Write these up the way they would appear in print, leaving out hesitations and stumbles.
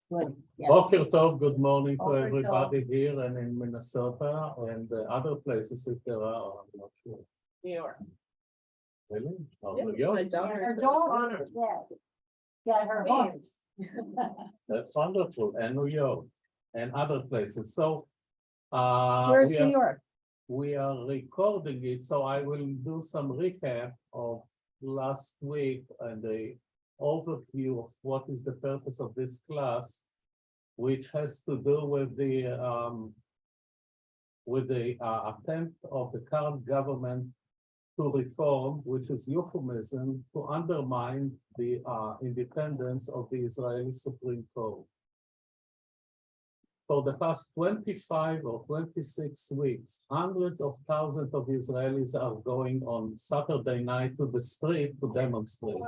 Good. Yeah. Boker Tov, good morning to Boker everybody here and in Minnesota and other places if there are, I'm not sure. New York. Really? Oh, Yeah, New York? my And daughter her is daughter, yeah. Got her horns. That's wonderful, and New York and other places, so. Where's we New are- York? We are recording it, so I will do some recap of last week and the overview of what is the purpose of this class, which has to do with the attempt of the current government to reform, which is euphemism, to undermine the independence of the Israeli Supreme Court. For the past 25 or 26 weeks, hundreds of thousands of Israelis are going on Saturday night to the street to demonstrate.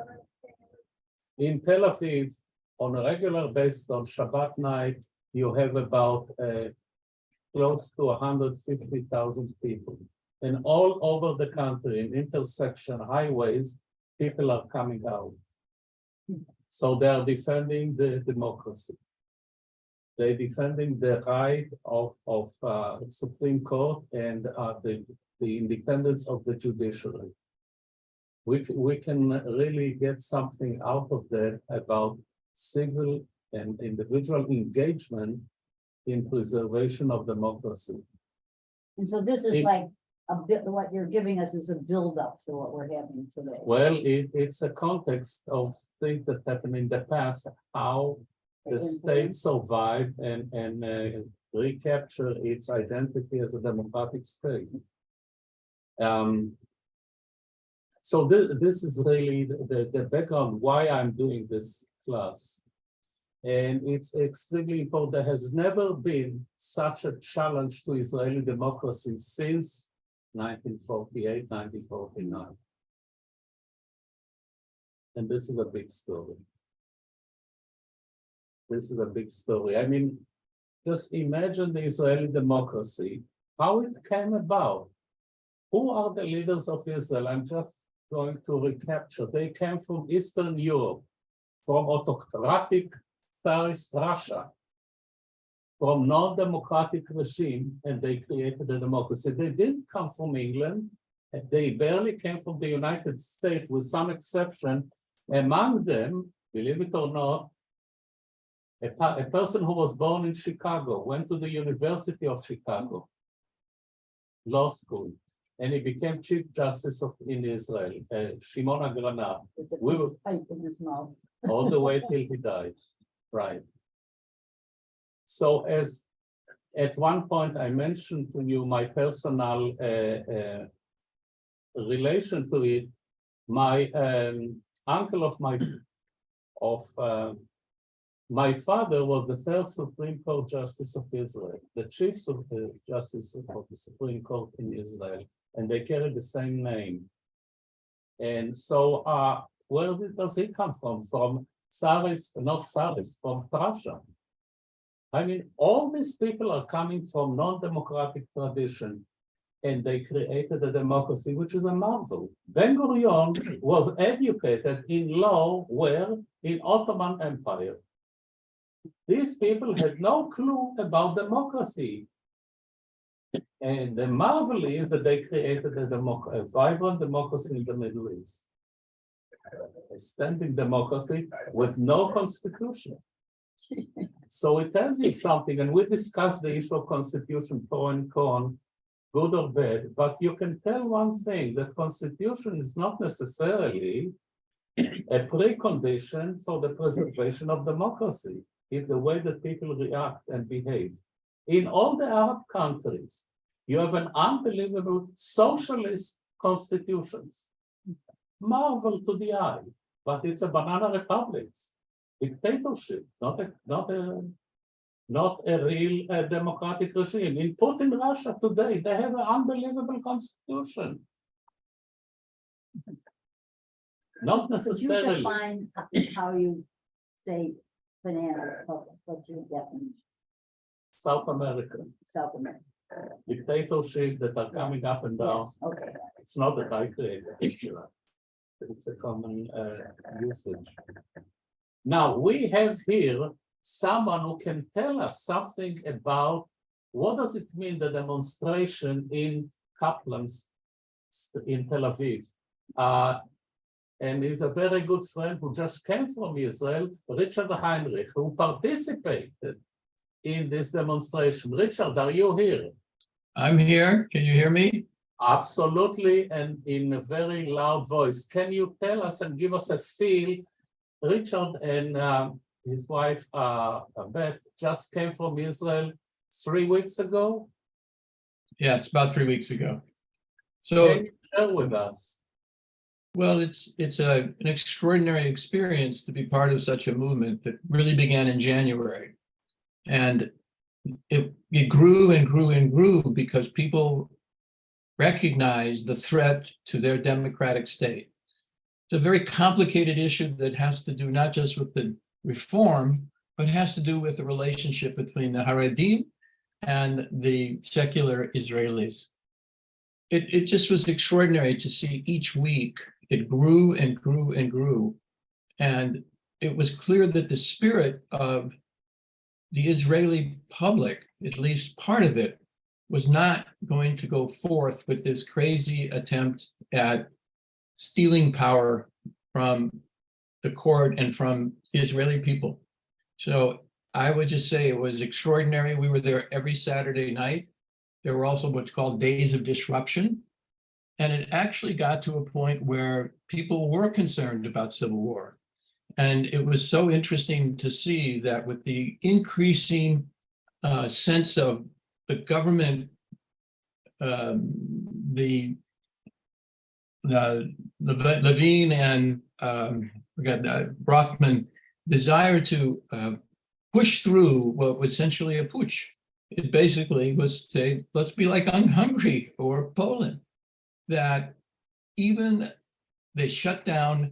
In Tel Aviv, on a regular basis on Shabbat night, you have about close to 150,000 people. And all over the country, in intersection highways, people are coming out. So they are defending the democracy. They're defending the right of Supreme Court and the independence of the judiciary. We can really get something out of that about civil and individual engagement in preservation of democracy. And so this is It- like a bit, what you're giving us is a build-up to what we're having today. Well, it's a context of things that happened in the past, how the state survived and recapture its identity as a democratic state. So this is really the background why I'm doing this class. And it's extremely important. There has never been such a challenge to Israeli democracy since 1948, 1949. And this is a big story. This is a big story. I mean, just imagine the Israeli democracy, how it came about. Who are the leaders of Israel? I'm just going to recapture. They came from Eastern Europe, from autocratic Tsarist Russia, from non-democratic regime, and they created a democracy. They didn't come from England. They barely came from the United States, with some exception. Among them, believe it or not, a person who was born in Chicago, went to the University of Chicago, law school, and he became Chief Justice in Israel, Shimon Agranat, With the we were- pipe in his mouth. all the way till he died, right? So as at one point I mentioned to you my personal relation to it, my uncle of my father was the first Supreme Court Justice of Israel, the Chief Justice of the Supreme Court in Israel, and they carry the same name. And so, where does he come from? From Tsarist, not Tsarist, from Russia. I mean, all these people are coming from non-democratic tradition, and they created a democracy, which is a marvel. Ben-Gurion was educated in law where? In Ottoman Empire. These people had no clue about democracy. And the marvel is that they created a vibrant democracy in the Middle East. A standing democracy with no constitution. So it tells you something, and we discussed the issue of constitution, pro and con, good or bad, but you can tell one thing, that constitution is not necessarily a precondition for the preservation of democracy. It's the way that people react and behave. In all the Arab countries, you have an unbelievable socialist constitutions. Marvel to the eye, but it's a banana republic, dictatorship, not a real democratic regime. In Putin Russia today, they have an unbelievable constitution. Not Could you necessarily. define how you say banana republic? What's your definition? South America, South America. dictatorship that are coming up and down. Yes, okay. It's not that I created, it's a common usage. Now we have here someone who can tell us something about what does it mean, the demonstration in Kaplan's in Tel Aviv. And he's a very good friend who just came from Israel, Richard Heinrich, who participated in this demonstration. Richard, are you here? I'm here. Can you hear me? Absolutely, and in a very loud voice. Can you tell us and give us a feel? Richard and his wife, Beth, just came from Israel 3 weeks ago. Yes, about 3 weeks ago. So, Can you share with us? well, it's an extraordinary experience to be part of such a movement that really began in January. And it grew and grew and grew because people recognized the threat to their democratic state. It's a very complicated issue that has to do not just with the reform, but has to do with the relationship between the Haredim and the secular Israelis. It just was extraordinary to see each week it grew and grew and grew. And it was clear that the spirit of the Israeli public, at least part of it, was not going to go forth with this crazy attempt at stealing power from the court and from the Israeli people. So I would just say it was extraordinary. We were there every Saturday night. There were also what's called days of disruption. And it actually got to a point where people were concerned about civil war. And it was so interesting to see that with the increasing sense of the government, the Levine and Brockman desire to push through what was essentially a putsch. It basically was say, let's be like Hungary or Poland, that even they shut down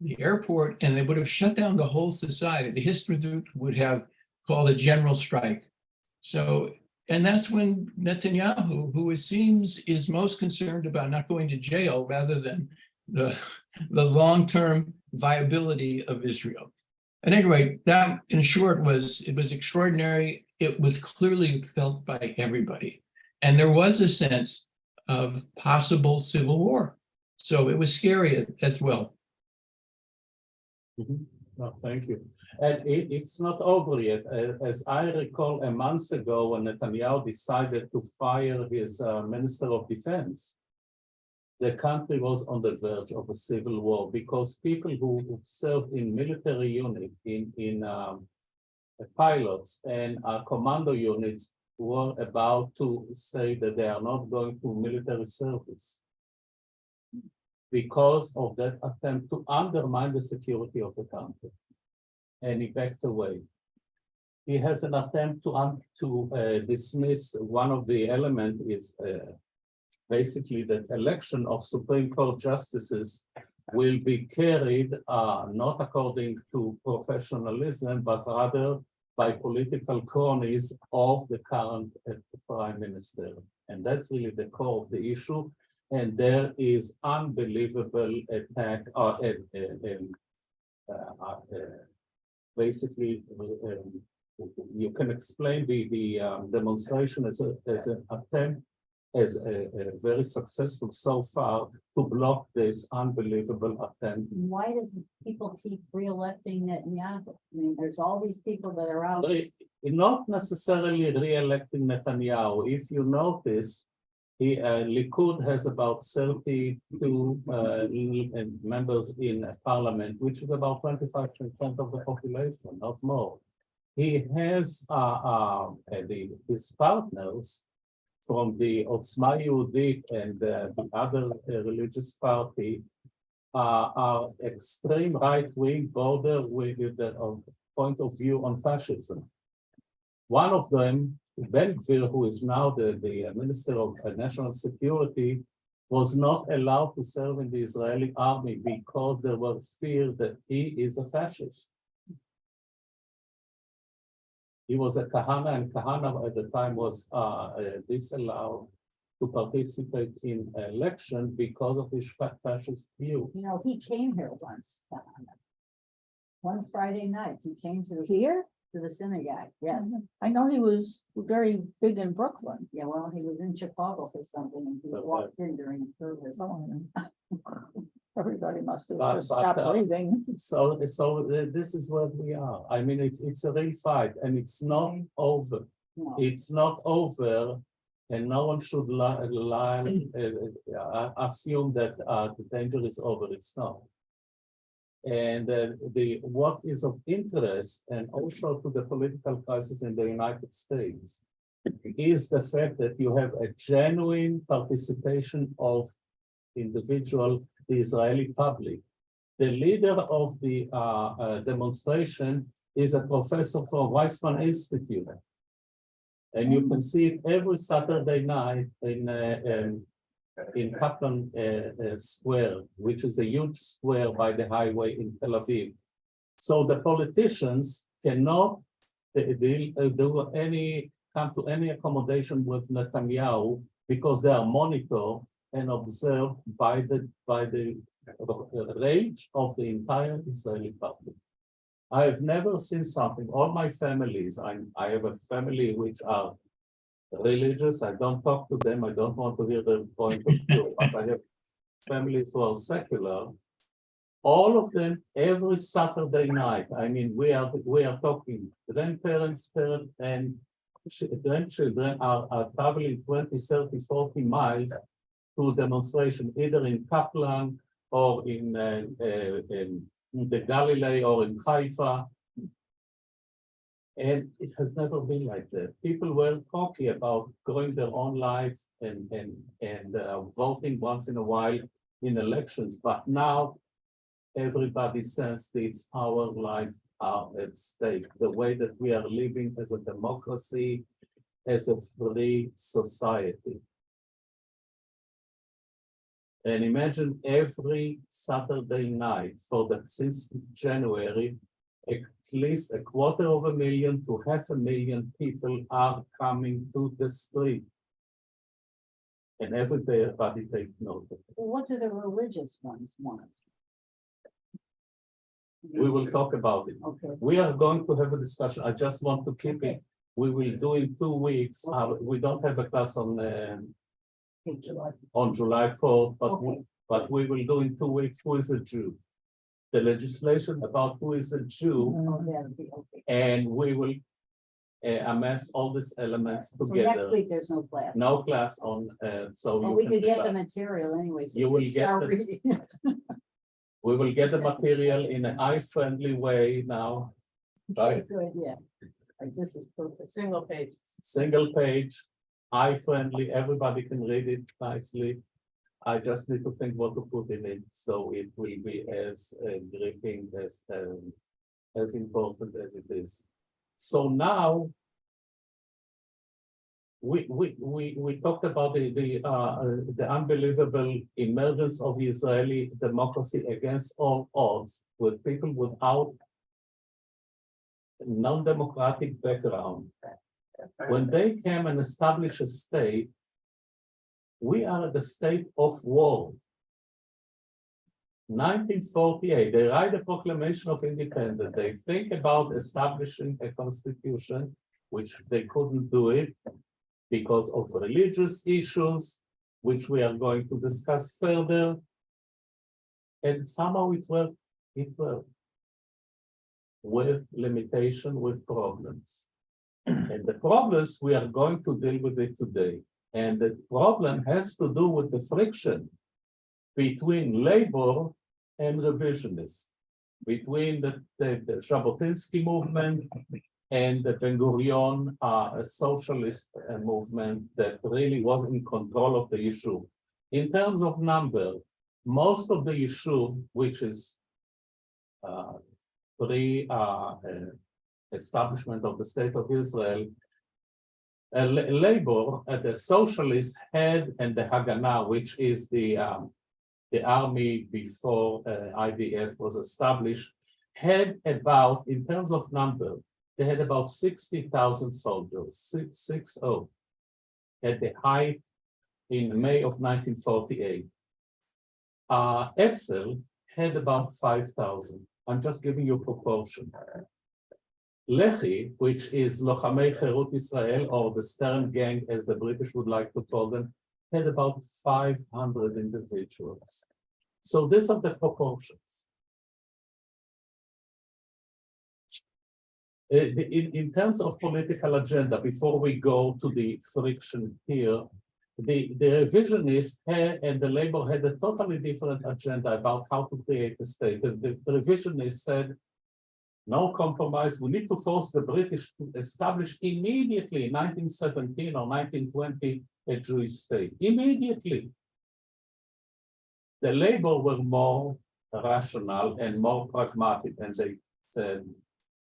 the airport and they would have shut down the whole society. The history would have called a general strike. So, and that's when Netanyahu, who it seems is most concerned about not going to jail rather than the long-term viability of Israel. And anyway, that in short it was extraordinary. It was clearly felt by everybody. And there was a sense of possible civil war. So it was scary as well. No, thank you. And it's not over yet. As I recall, a month ago, when Netanyahu decided to fire his Minister of Defense, the country was on the verge of a civil war because people who served in military units, in pilots and commando units were about to say that they are not going to military service because of that attempt to undermine the security of the country. And he backed away. He has an attempt to dismiss one of the elements is basically that election of Supreme Court justices will be carried not according to professionalism, but rather by political cronies of the current prime minister. And that's really the core of the issue. And there is unbelievable attack, basically, you can explain the demonstration as an attempt, as a very successful so far, to block this unbelievable attempt. Why does people keep re-electing Netanyahu? I mean, there's all these people that are out. Not necessarily re-electing Netanyahu. If you notice, Likud has about 32 members in parliament, which is about 25% of the population, not more. He has his partners from the Otzma Yehudit and the other religious party are extreme right-wing, border with the point of view on fascism. One of them, Ben Gvir, who is now the Minister of National Security, was not allowed to serve in the Israeli army because there was fear that he is a fascist. He was a Kahana, and Kahana at the time was disallowed to participate in election because of his fascist view. You know, he came here once. One Friday night, he came to here. to the synagogue, yes. I know he was very big in Brooklyn. Yeah, well, he was in Chicago for something and he Okay. walked in during the service. Everybody must have But- just but, stopped uh, breathing. So this is where we are. I mean, it's a real fight and it's not over. No, It's not over. And no one should assume that the danger is over. It's not. And what is of interest and also to the political crisis in the United States is the fact that you have a genuine participation of individual, the Israeli public. The leader of the demonstration is a professor from Weizmann Institute. And you can see it every Saturday night in Kaplan Square, which is a huge square by the highway in Tel Aviv. So the politicians cannot come to any accommodation with Netanyahu because they are monitored and observed by the rage of the entire Israeli public. I have never seen something. All my families, I have a family which are religious. I don't talk to them. I don't want to hear their point of view. But I have families who are secular. All of them every Saturday night. I mean, we are talking grandparents, parents, and grandchildren are traveling 20, 30, 40 miles to demonstration, either in Kaplan or in the Galilee or in Haifa. And it has never been like that. People were cocky about growing their own life and voting once in a while in elections. But now everybody says it's our life are at stake. The way that we are living as a democracy, as a free society. And imagine every Saturday night since January, at least 250,000 to 500,000 people are coming to the street. And everybody takes note of it. well, what do the religious ones want? We will talk about it. Okay, We are going to have a discussion. I just want to keep it. We will do in 2 weeks. We don't have a class on July 4th, but we will do in 2 weeks. Who is a Jew? The legislation about who is a Jew, oh, that'd be okay. and we will amass all these elements So next together. week, there's no class. No class on, so Well, you we can could get the decide. material anyway. So You we will can get start the- reading it. We will get the material in an eye-friendly way now. Right? Good, yeah. Like, this is perfect. Single page. Single page, eye-friendly, everybody can read it nicely. I just need to think what to put in it, so it will be as gripping, as important as it is. So now, we talked about the unbelievable emergence of Israeli democracy against all odds, with people without non-democratic background. When they came and established a state, we are at the state of war. 1948, they write the Proclamation of Independence. They think about establishing a constitution, which they couldn't do it because of religious issues, which we are going to discuss further. And somehow it worked with limitation, with problems. And the problems, we are going to deal with it today. And the problem has to do with the friction between labor and revisionists, between the Jabotinsky movement and the Ben-Gurion socialist movement that really was in control of the issue. In terms of number, most of the issue, which is establishment of the State of Israel, labor, the socialists had, and the Haganah, which is the army before IDF was established, had about, in terms of number, they had about 60,000 soldiers, 60, at the height in May of 1948. Etzel had about 5,000. I'm just giving you proportion. Lehi, which is Lochamei Cherut Israel, or the Stern Gang, as the British would like to call them, had about 500 individuals. So these are the proportions. In terms of political agenda, before we go to the friction here, the revisionists and the labor had a totally different agenda about how to create a state. The revisionists said, no compromise, we need to force the British to establish immediately in 1917 or 1920 a Jewish state. Immediately. The labor were more rational and more pragmatic, and they said,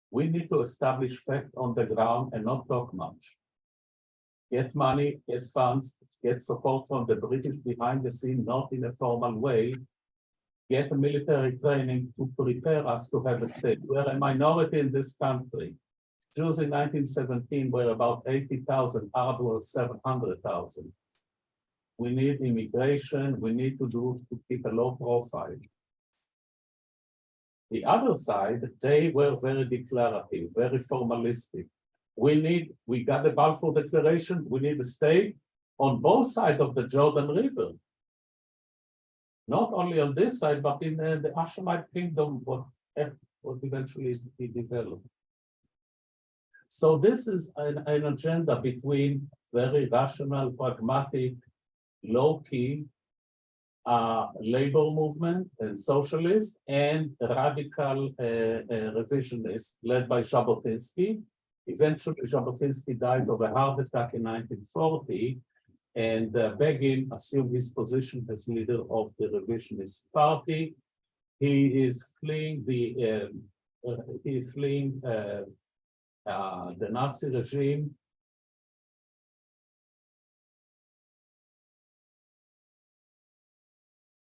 we need to establish fact on the ground and not talk much. Get money, get funds, get support from the British behind the scene, not in a formal way. Get a military training to prepare us to have a state. We're a minority in this country. Jews in 1917 were about 80,000, Arabs were 700,000. We need immigration, we need to keep a low profile. The other side, they were very declarative, very formalistic. We got the Balfour Declaration, we need a state on both sides of the Jordan River. Not only on this side, but in the Hashemite kingdom, what eventually be developed. So this is an agenda between very rational, pragmatic, low-key labor movement and socialist and radical revisionist led by Jabotinsky. Eventually, Jabotinsky died of a heart attack in 1940, and Begin assumed his position as leader of the revisionist party. He is fleeing the Nazi regime